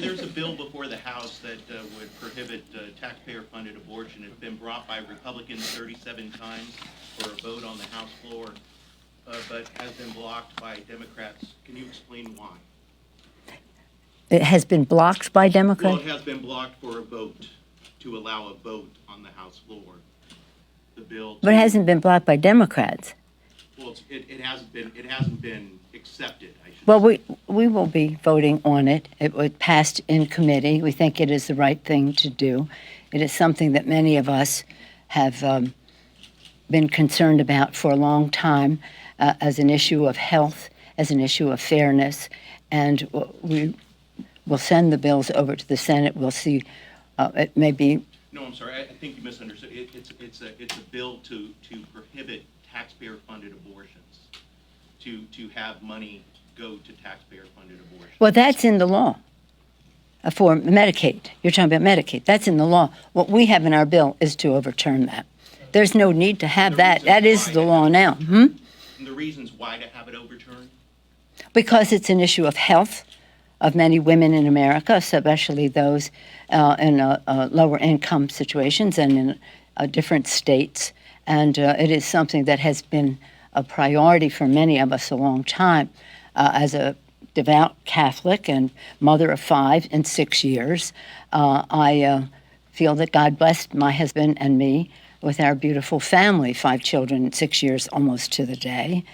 There's a bill before the House that would prohibit taxpayer-funded abortion. It's been brought by Republicans 37 times for a vote on the House floor, but has been blocked by Democrats. Can you explain why? It has been blocked by Democrats? Well, it has been blocked for a vote, to allow a vote on the House floor. The bill. But it hasn't been blocked by Democrats. Well, it hasn't been accepted, I should Well, say. we will be voting on it. It was passed in committee. We think it is the right thing to do. It is something that many of us have been concerned about for a long time as an issue of health, as an issue of fairness, and we will send the bills over to the Senate. We'll see. It may be. No, I'm sorry. I think you misunderstood. It's a bill to prohibit taxpayer-funded abortions, to have money go to taxpayer-funded abortions. Well, that's in the law for Medicaid. You're talking about Medicaid. That's in the law. What we have in our bill is to overturn that. There's no need to have that. That is the law now. And the reasons why to have it overturned? Because it's an issue of health of many women in America, especially those in lower income situations and in different states. And it is something that has been a priority for many of us a long time. As a devout Catholic and mother of 5 in 6 years, I feel that God blessed my husband and me with our beautiful family, 5 children in 6 years, almost to the day.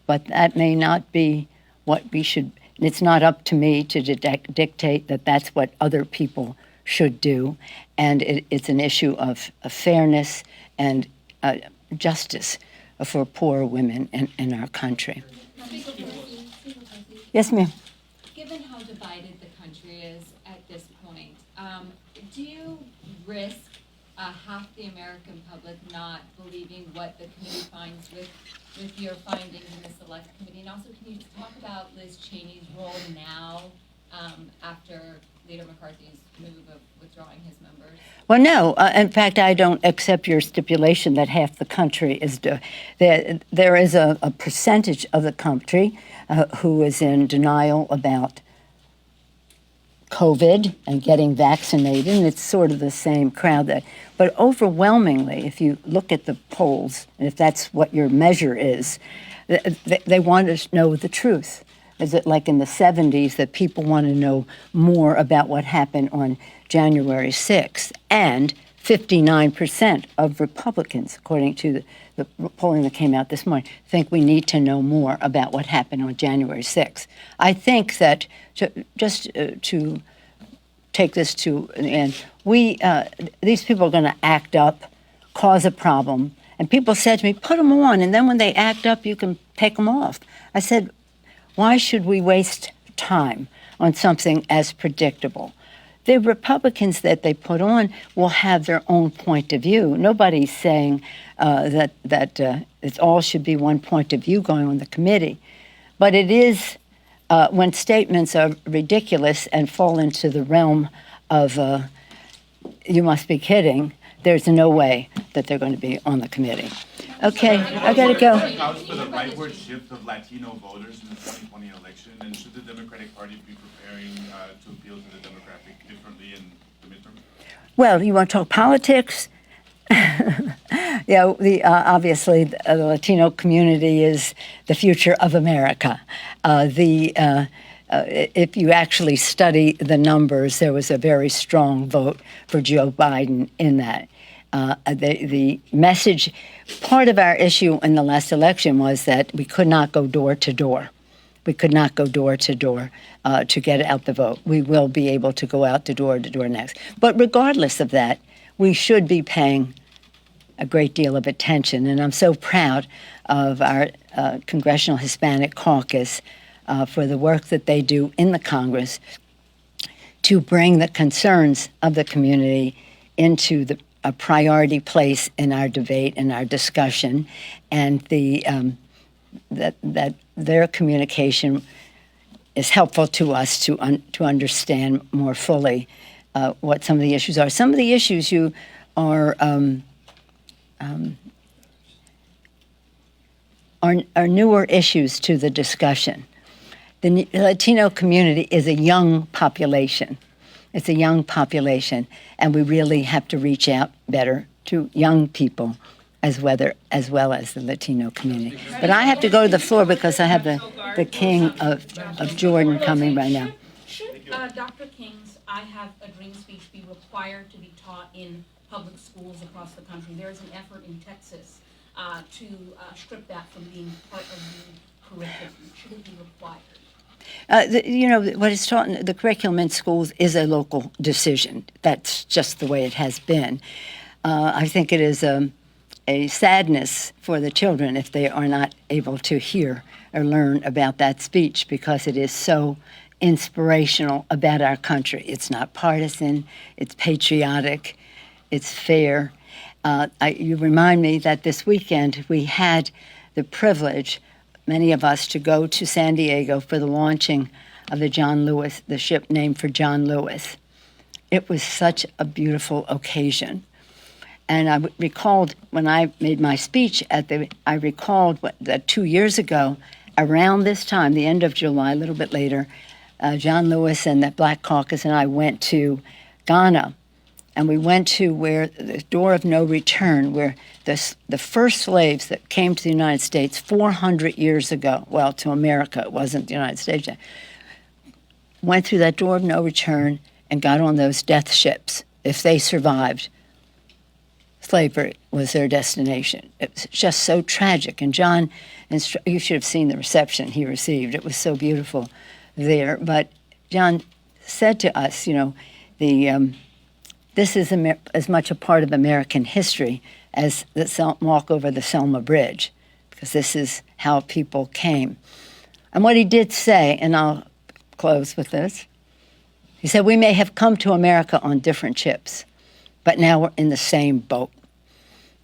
But that may not be what we should. It's not up to me to dictate that that's what other people should do. And it's an issue of fairness and justice for poor women in our country. Yes, ma'am. Given how divided the country is at this point, do you risk half the American public not believing what the committee finds with your findings in the select committee? And also, can you talk about Liz Cheney's role now after Leader McCarthy's move of withdrawing his members? Well, no. In fact, I don't accept your stipulation that half the country is. There is a percentage of the country who is in denial about COVID and getting vaccinated, and it's sort of the same crowd. But overwhelmingly, if you look at the polls, and if that's what your measure is, they want to know the truth. Is it like in the 70s that people want to know more about what happened on January 6th? And 59% of Republicans, according to the polling that came out this morning, think we need to know more about what happened on January 6th. I think that to take this to the end, these people are going to act up, cause a problem. And people said to me, put them on, and then when they act up, you can take them off. I said, why should we waste time on something as predictable? The Republicans that they put on will have their own point of view. Nobody's saying that it all should be one point of view going on the committee. But it is when statements are ridiculous and fall into the realm of you must be kidding, there's no way that they're going to be on the committee. Okay, I got to go. Accounts for the rightward shift of Latino voters in the 2020 election, and should the Democratic Party be preparing to appeal to the Demographic differently in the midterm? Well, you want to talk politics? Yeah, obviously the Latino community is the future of America. If you actually study the numbers, there was a very strong vote for Joe Biden in that. The message, part of our issue in the last election was that we could not go door to door. We could not go door to door to get out the vote. We will be able to go out to door next. But regardless of that, we should be paying a great deal of attention. And I'm so proud of our Congressional Hispanic Caucus for the work that they do in the Congress to bring the concerns of the community into a priority place in our debate and our discussion, and that their communication is helpful to us to understand more fully what some of the issues are. Some of the issues you are newer issues to the discussion. The Latino community is a young population. It's a young population, and we really have to reach out better to young people as well as the Latino community. But I have to go to the floor because I have the King of Jordan coming right now. Should Dr. King's I Have a Dream speech be required to be taught in public schools across the country? There is an effort in Texas to strip that from being part of the curriculum. Should it be required? What is taught in the curriculum in schools is a local decision. That's just the way it has been. I think it is a sadness for the children if they are not able to hear or learn about that speech because it is so inspirational about our country. It's not partisan, it's patriotic, it's fair. You remind me that this weekend we had the privilege, many of us, to go to San Diego for the launching of the ship named for John Lewis. It was such a beautiful occasion. And I recalled when I made my speech I recalled that 2 years ago, around this time, the end of July, a little bit later, John Lewis and the Black Caucus and I went to Ghana. And we went to where the door of no return, where the first slaves that came to the United States 400 years ago, well, to America, it wasn't the United States yet, went through that door of no return and got on those death ships. If they survived, slavery was their destination. It was just so tragic. And John, you should have seen the reception he received. It was so beautiful there. But John said to us, this is as much a part of American history as the walk over the Selma Bridge, because this is how people came. And what he did say, and I'll close with this, he said, we may have come to America on different ships, but now we're in the same boat.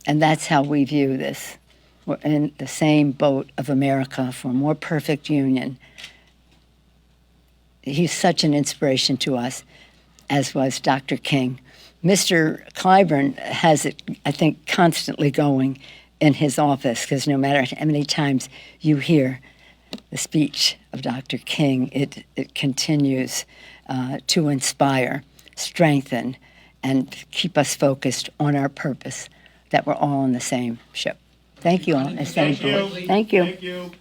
And that's how we view this. We're in the same boat of America for a more perfect union. He's such an inspiration to us, as was Dr. King. Mr. Clyburn has it, I think, constantly going in his office, because no matter how many times you hear the speech of Dr. King, it continues to inspire, strengthen, and keep us focused on our purpose, that we're all on the same ship. Thank you all. Thank you. Thank you. Thank you.